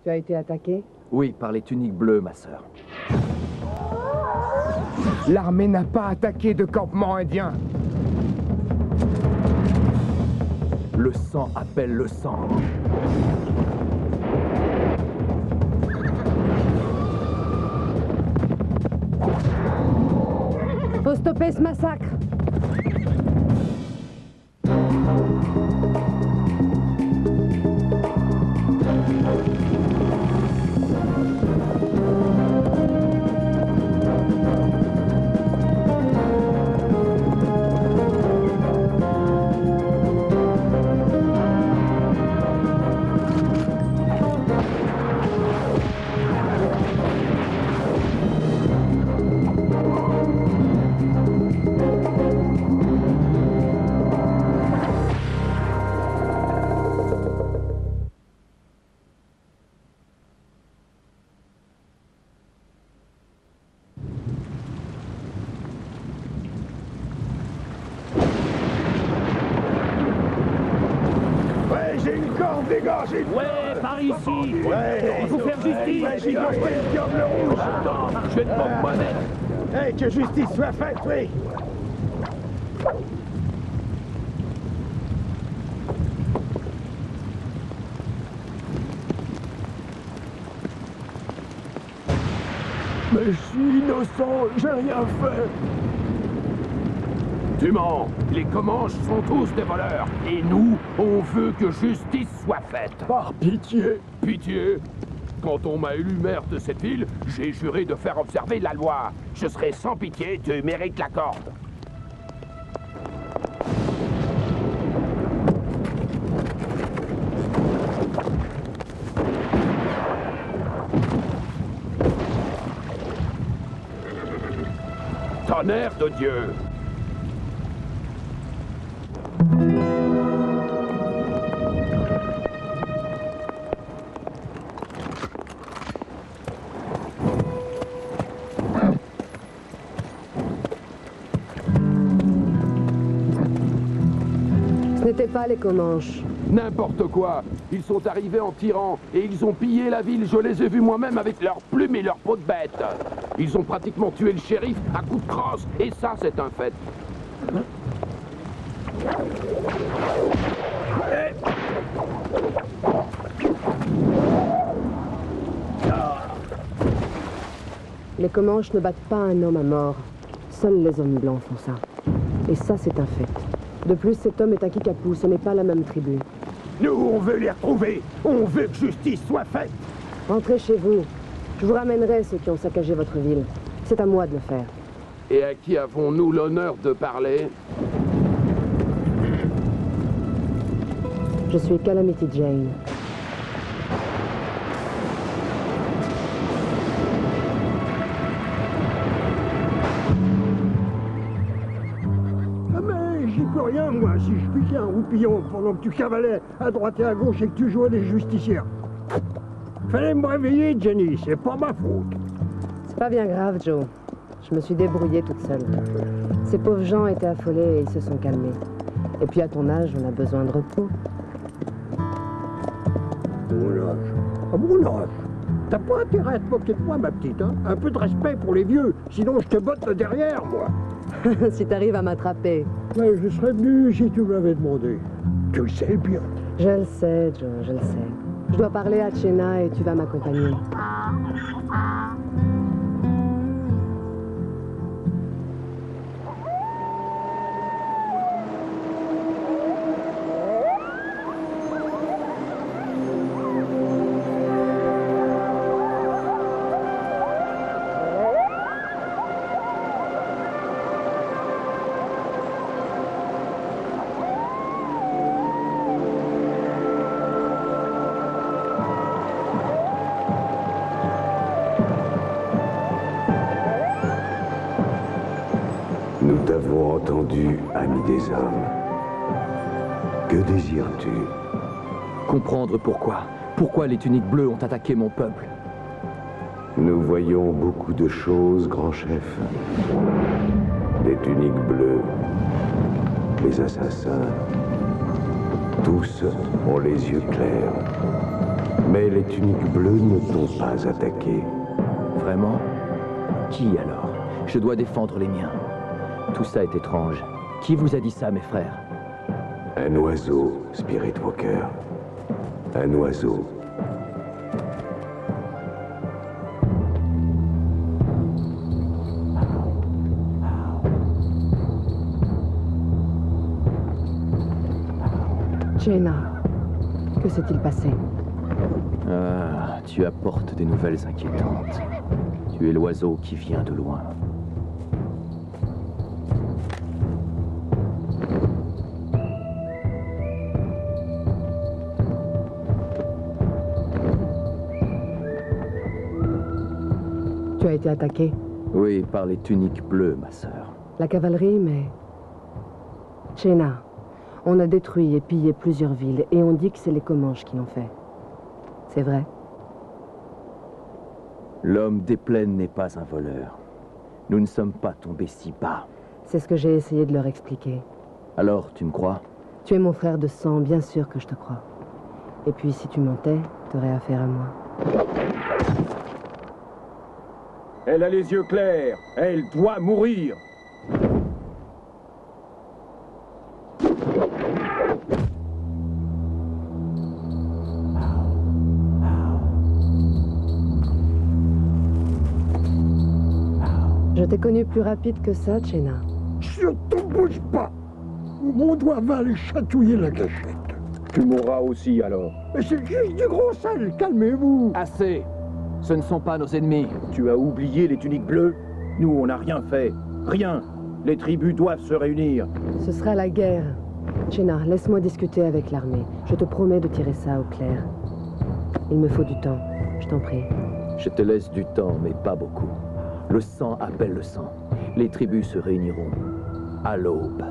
Tu as été attaqué? Oui, par les tuniques bleues, ma sœur. L'armée n'a pas attaqué de campement indien. Le sang appelle le sang. Faut stopper ce massacre! J'ai une corde dégagée. Ouais, par ici. Ouais, Il faut faire justice. Ouais, j'ai gagné le diable rouge. Attends, je vais te prendre monnaie. Hey, que justice soit faite, oui. Mais je suis innocent, j'ai rien fait. Tu mens. Les Comanches sont tous des voleurs. Et nous, on veut que justice soit faite. Par pitié. Pitié? Quand on m'a élu maire de cette ville, j'ai juré de faire observer la loi. Je serai sans pitié, tu mérites la corde. Tonnerre de Dieu! Ce n'étaient pas les Comanches. N'importe quoi. Ils sont arrivés en tirant et ils ont pillé la ville. Je les ai vus moi-même avec leurs plumes et leurs peaux de bête. Ils ont pratiquement tué le shérif à coups de crosse. Et ça, c'est un fait. Les Comanches ne battent pas un homme à mort. Seuls les hommes blancs font ça. Et ça, c'est un fait. De plus, cet homme est un Kickapoo, ce n'est pas la même tribu. Nous, on veut les retrouver. On veut que justice soit faite. Rentrez chez vous. Je vous ramènerai ceux qui ont saccagé votre ville. C'est à moi de le faire. Et à qui avons-nous l'honneur de parler? Je suis Calamity Jane. Ah mais j'y peux rien, moi, si je piquais un roupillon pendant que tu cavalais à droite et à gauche et que tu jouais des justicières. Fallait me réveiller, Jenny, c'est pas ma faute. C'est pas bien grave, Joe. Je me suis débrouillée toute seule. Ces pauvres gens étaient affolés et ils se sont calmés. Et puis à ton âge, on a besoin de repos. Mon âge. À mon âge. T'as pas intérêt à te moquer de moi, ma petite, hein? Un peu de respect pour les vieux, sinon je te botte le derrière, moi. Si t'arrives à m'attraper. Ouais, je serais venu si tu m'avais demandé. Tu le sais bien. Je le sais, Joe, je le sais. Je dois parler à Chena et tu vas m'accompagner. Nous t'avons entendu, ami des hommes. Que désires-tu? Comprendre pourquoi. Pourquoi les tuniques bleues ont attaqué mon peuple. Nous voyons beaucoup de choses, grand chef. Des tuniques bleues, les assassins, tous ont les yeux clairs. Mais les tuniques bleues ne t'ont pas attaqué. Vraiment? Qui alors? Je dois défendre les miens. Tout ça est étrange. Qui vous a dit ça, mes frères? Un oiseau, Spirit Walker. Un oiseau. Jaina, que s'est-il passé? Ah, tu apportes des nouvelles inquiétantes. Tu es l'oiseau qui vient de loin. Tu as été attaqué? Oui, par les tuniques bleues, ma sœur. La cavalerie, mais... Jaina, on a détruit et pillé plusieurs villes, et on dit que c'est les Comanches qui l'ont fait. C'est vrai? L'homme des plaines n'est pas un voleur. Nous ne sommes pas tombés si bas. C'est ce que j'ai essayé de leur expliquer. Alors, tu me crois? Tu es mon frère de sang, bien sûr que je te crois. Et puis, si tu mentais, t'aurais affaire à moi. Elle a les yeux clairs. Elle doit mourir. Je t'ai connu plus rapide que ça, Jaina. Surtout bouge pas. Mon doigt va aller chatouiller la gâchette. Tu mourras aussi alors. Mais c'est juste du gros sel, calmez-vous. Assez! Ce ne sont pas nos ennemis. Tu as oublié les tuniques bleues? Nous, on n'a rien fait. Rien. Les tribus doivent se réunir. Ce sera la guerre. Jaina, laisse-moi discuter avec l'armée. Je te promets de tirer ça au clair. Il me faut du temps, je t'en prie. Je te laisse du temps, mais pas beaucoup. Le sang appelle le sang. Les tribus se réuniront à l'aube.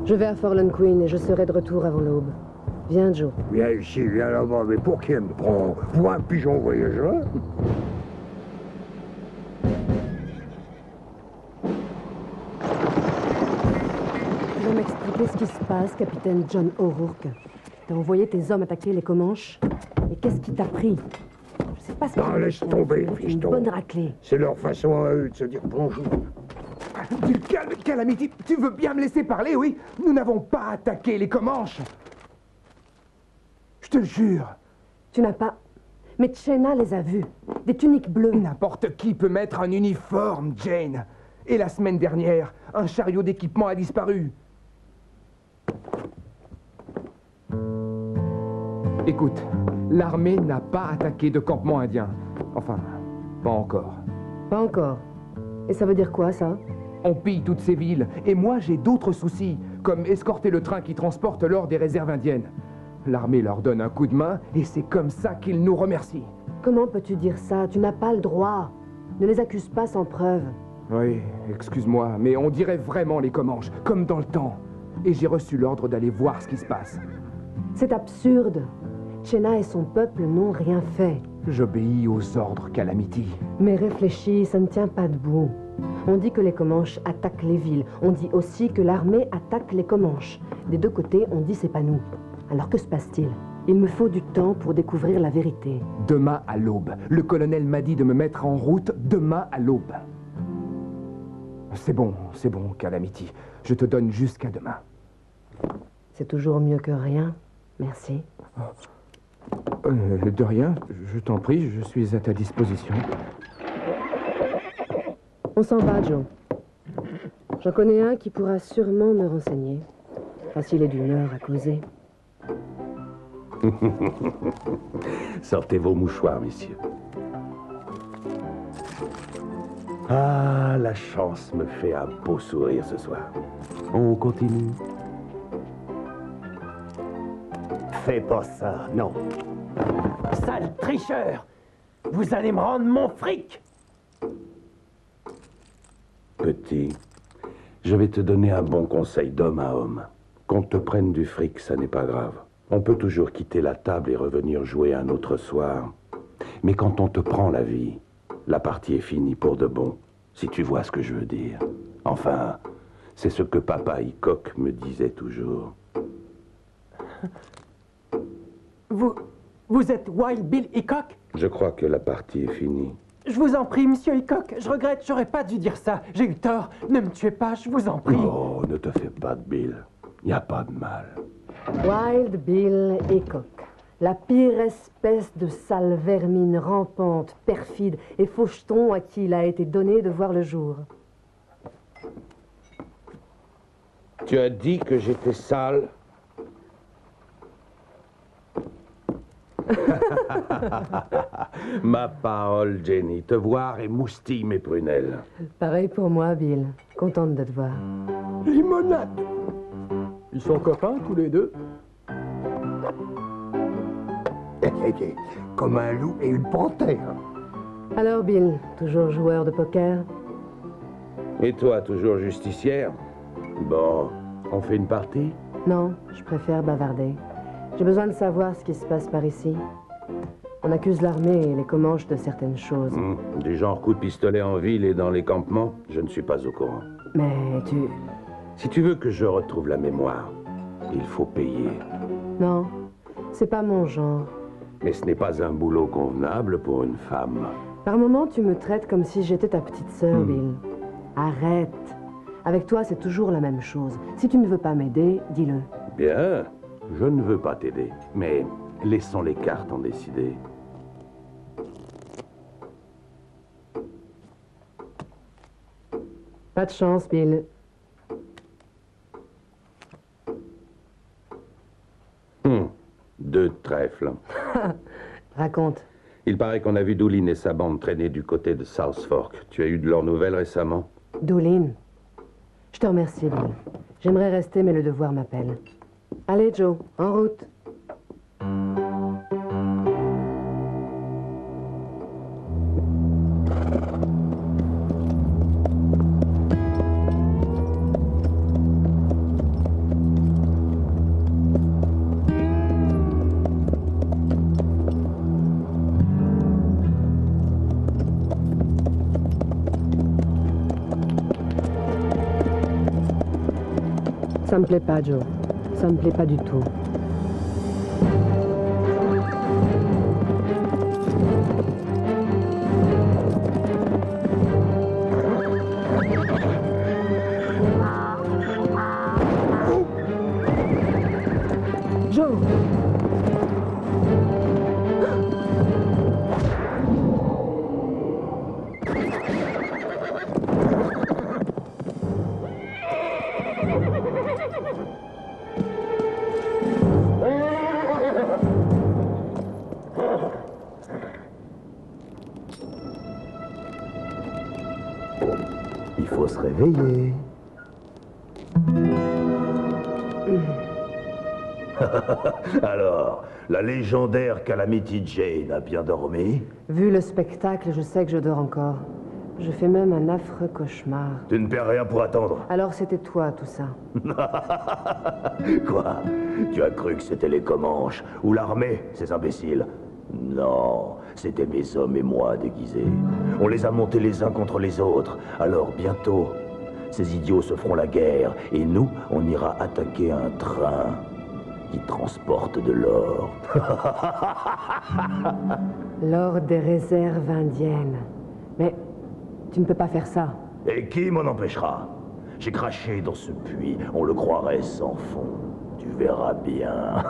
Je vais à Forlorn Queen et je serai de retour avant l'aube. Viens, Joe. Viens ici, viens là-bas, mais pour qui elle me prend? Pour un pigeon voyageur? Tu vas m'expliquer ce qui se passe, capitaine John O'Rourke. T'as envoyé tes hommes attaquer les Comanches. Et qu'est-ce qui t'a pris? Je sais pas ce que... Non, laisse tomber, Une fiston. bonne raclée. C'est leur façon à eux de se dire bonjour. Du calme, Calamity. Tu veux bien me laisser parler, oui? Nous n'avons pas attaqué les Comanches. Je te le jure. Tu n'as pas... Mais Jaina les a vus. Des tuniques bleues. N'importe qui peut mettre un uniforme, Jane. Et la semaine dernière, un chariot d'équipement a disparu. Écoute, l'armée n'a pas attaqué de campement indien. Enfin, pas encore. Pas encore. Et ça veut dire quoi, ça? On pille toutes ces villes, et moi j'ai d'autres soucis, comme escorter le train qui transporte l'or des réserves indiennes. L'armée leur donne un coup de main, et c'est comme ça qu'ils nous remercient. Comment peux-tu dire ça? Tu n'as pas le droit. Ne les accuse pas sans preuve. Oui, excuse-moi, mais on dirait vraiment les Comanches, comme dans le temps. Et j'ai reçu l'ordre d'aller voir ce qui se passe. C'est absurde. Jaina et son peuple n'ont rien fait. J'obéis aux ordres, Calamity. Mais réfléchis, ça ne tient pas debout. On dit que les Comanches attaquent les villes. On dit aussi que l'armée attaque les Comanches. Des deux côtés, on dit c'est pas nous. Alors que se passe-t-il? Il me faut du temps pour découvrir la vérité. Demain à l'aube. Le colonel m'a dit de me mettre en route demain à l'aube. C'est bon, Calamity. Je te donne jusqu'à demain. C'est toujours mieux que rien. Merci. De rien, je t'en prie, je suis à ta disposition. On s'en va, Joe. J'en connais un qui pourra sûrement me renseigner. S'il est d'une heure à causer. Sortez vos mouchoirs, messieurs. Ah, la chance me fait un beau sourire ce soir. On continue. Fais pas ça, non. Sale tricheur! Vous allez me rendre mon fric! Petit, je vais te donner un bon conseil d'homme à homme. Qu'on te prenne du fric, ça n'est pas grave. On peut toujours quitter la table et revenir jouer un autre soir. Mais quand on te prend la vie, la partie est finie pour de bon, si tu vois ce que je veux dire. Enfin, c'est ce que papa Hickok me disait toujours. Vous Vous êtes Wild Bill Hickok? Je crois que la partie est finie. Je vous en prie, monsieur Hickok, je regrette, j'aurais pas dû dire ça. J'ai eu tort. Ne me tuez pas, je vous en prie. Oh, ne te fais pas de Bill. Y a pas de mal. Wild Bill Hickok. La pire espèce de sale vermine rampante, perfide et faucheton à qui il a été donné de voir le jour. Tu as dit que j'étais sale? Ma parole, Jenny, te voir émoustille mes prunelles. Pareil pour moi, Bill. Contente de te voir. Limonade. Ils sont copains, tous les deux. Comme un loup et une panthère. Alors, Bill, toujours joueur de poker? Et toi, toujours justicière? Bon, on fait une partie? Non, je préfère bavarder. J'ai besoin de savoir ce qui se passe par ici. On accuse l'armée et les Comanches de certaines choses. Du genre coup de pistolet en ville et dans les campements? Je ne suis pas au courant. Mais tu... Si tu veux que je retrouve la mémoire, il faut payer. Non, c'est pas mon genre. Mais ce n'est pas un boulot convenable pour une femme. Par moments, tu me traites comme si j'étais ta petite sœur, Bill. Arrête. Avec toi, c'est toujours la même chose. Si tu ne veux pas m'aider, dis-le. Bien, je ne veux pas t'aider, mais laissons les cartes en décider. Pas de chance, Bill. Deux trèfles. Raconte. Il paraît qu'on a vu Doolin et sa bande traîner du côté de South Fork. Tu as eu de leurs nouvelles récemment? Doolin. Je te remercie, Bill. J'aimerais rester, mais le devoir m'appelle. Allez, Joe, en route. Ça me plaît pas, Joe. Ça me plaît pas du tout. Joe! Il faut se réveiller. Alors, la légendaire Calamity Jane a bien dormi? Vu le spectacle, je sais que je dors encore. Je fais même un affreux cauchemar. Tu ne perds rien pour attendre. Alors c'était toi, tout ça. Quoi? Tu as cru que c'était les Comanches ou l'armée, ces imbéciles? Non, c'était mes hommes et moi déguisés. On les a montés les uns contre les autres. Alors bientôt, ces idiots se feront la guerre et nous, on ira attaquer un train qui transporte de l'or. L'or des réserves indiennes. Mais tu ne peux pas faire ça. Et qui m'en empêchera? J'ai craché dans ce puits, on le croirait sans fond. Tu verras bien.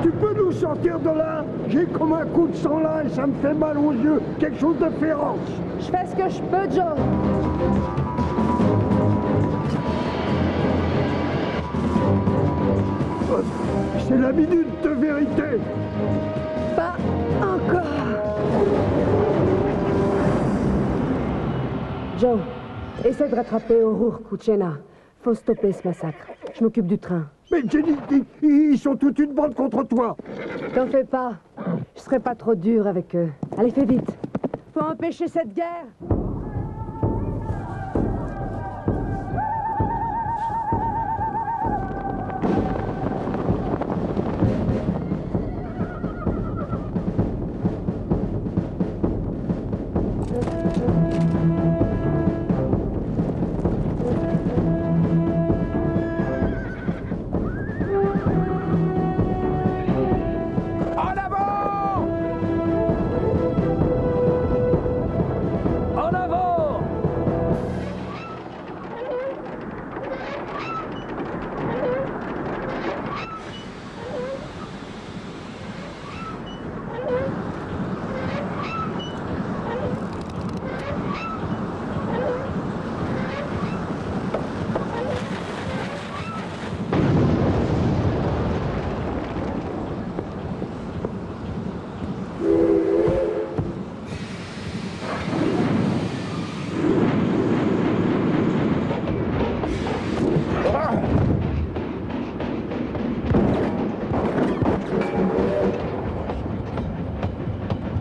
Tu peux nous sortir de là? J'ai comme un coup de sang là et ça me fait mal aux yeux. Quelque chose de féroce. Je fais ce que je peux, Joe. C'est la minute de vérité. Pas encore. Joe, essaie de rattraper O'Rourke ou Chena. Faut stopper ce massacre. Je m'occupe du train. Mais Jenny, ils sont toute une bande contre toi. T'en fais pas. Je serai pas trop dur avec eux. Allez, fais vite. Faut empêcher cette guerre.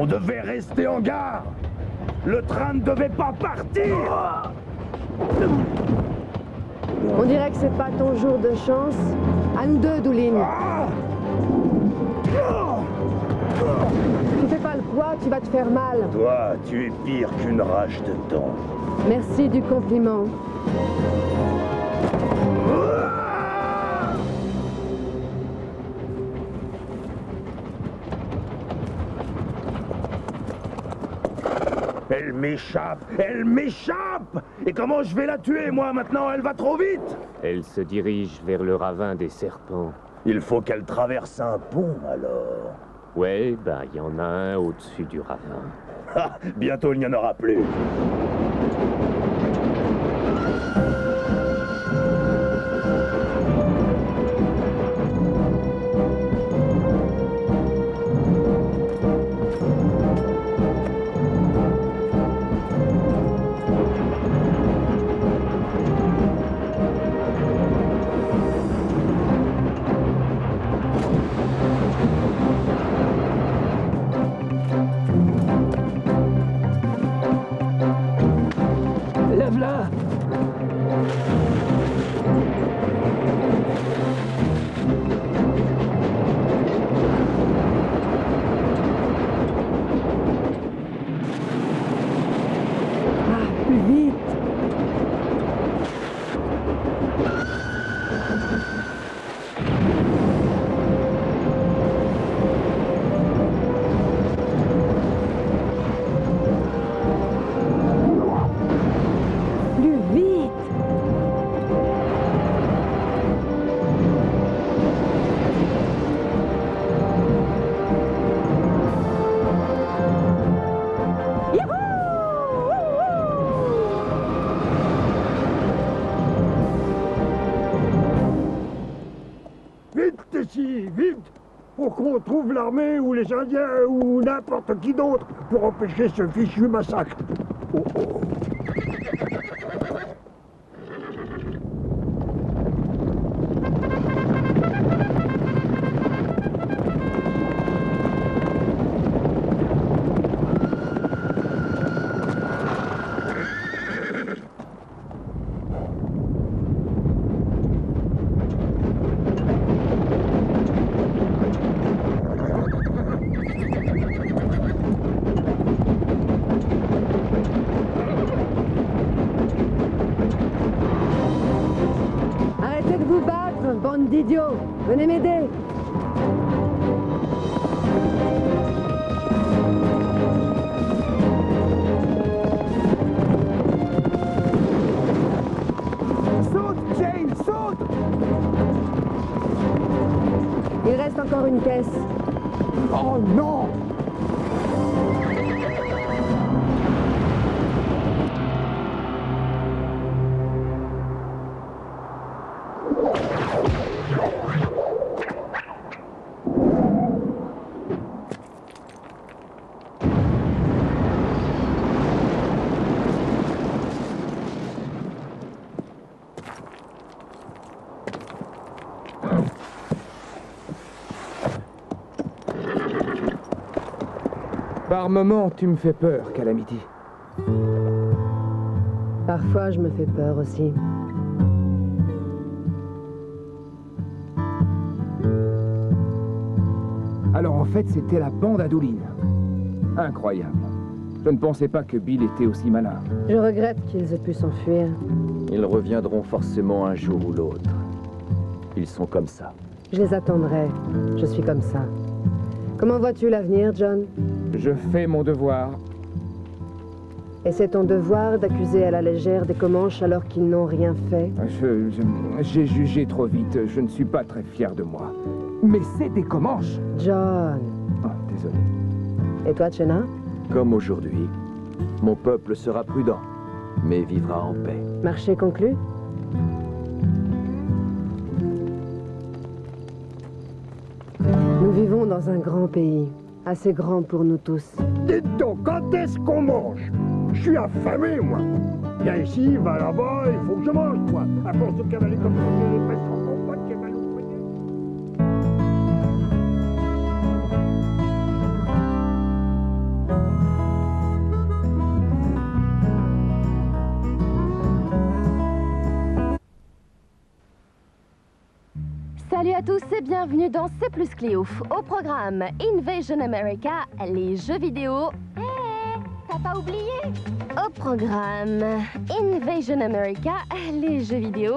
On devait rester en gare. Le train ne devait pas partir. On dirait que c'est pas ton jour de chance. À nous deux, Doulin. Tu fais pas le poids, tu vas te faire mal. Toi, tu es pire qu'une rage de dents. Merci du compliment. Elle m'échappe! Elle m'échappe! Et comment je vais la tuer, moi, maintenant? Elle va trop vite! Elle se dirige vers le ravin des serpents. Il faut qu'elle traverse un pont, alors. Ouais, bah, il y en a un au-dessus du ravin. Ah, bientôt, il n'y en aura plus. Lève-la! Ah, plus vite. Plus vite. Vite ici, vite! Pour qu'on trouve l'armée ou les Indiens ou n'importe qui d'autre pour empêcher ce fichu massacre. Oh, oh. Arrêtez de vous battre, bande d'idiots. Venez m'aider. Saute, Jane, saute! Il reste encore une caisse. Oh non! Par moments, tu me fais peur, Calamity. Parfois, je me fais peur aussi. Alors en fait, c'était la bande à Doulin. Incroyable. Je ne pensais pas que Bill était aussi malin. Je regrette qu'ils aient pu s'enfuir. Ils reviendront forcément un jour ou l'autre. Ils sont comme ça. Je les attendrai. Je suis comme ça. Comment vois-tu l'avenir, John? Je fais mon devoir. Et c'est ton devoir d'accuser à la légère des Comanches alors qu'ils n'ont rien fait? J'ai jugé trop vite. Je ne suis pas très fier de moi. Mais c'est des Comanches. John. Oh, désolé. Et toi, Chenna? Comme aujourd'hui, mon peuple sera prudent, mais vivra en paix. Marché conclu? Nous vivons dans un grand pays, assez grand pour nous tous. Dites donc, quand est-ce qu'on mange? Je suis affamé, moi. Viens ici, va là-bas, il faut que je mange, moi. À force de cavaler comme ça, j'ai les presque en combat qui est mal au poignet. Salut à tous et bienvenue dans C'est plus Cléouf. Au programme Invasion America, les jeux vidéo. T'as pas oublié? Au programme Invasion America, les jeux vidéo.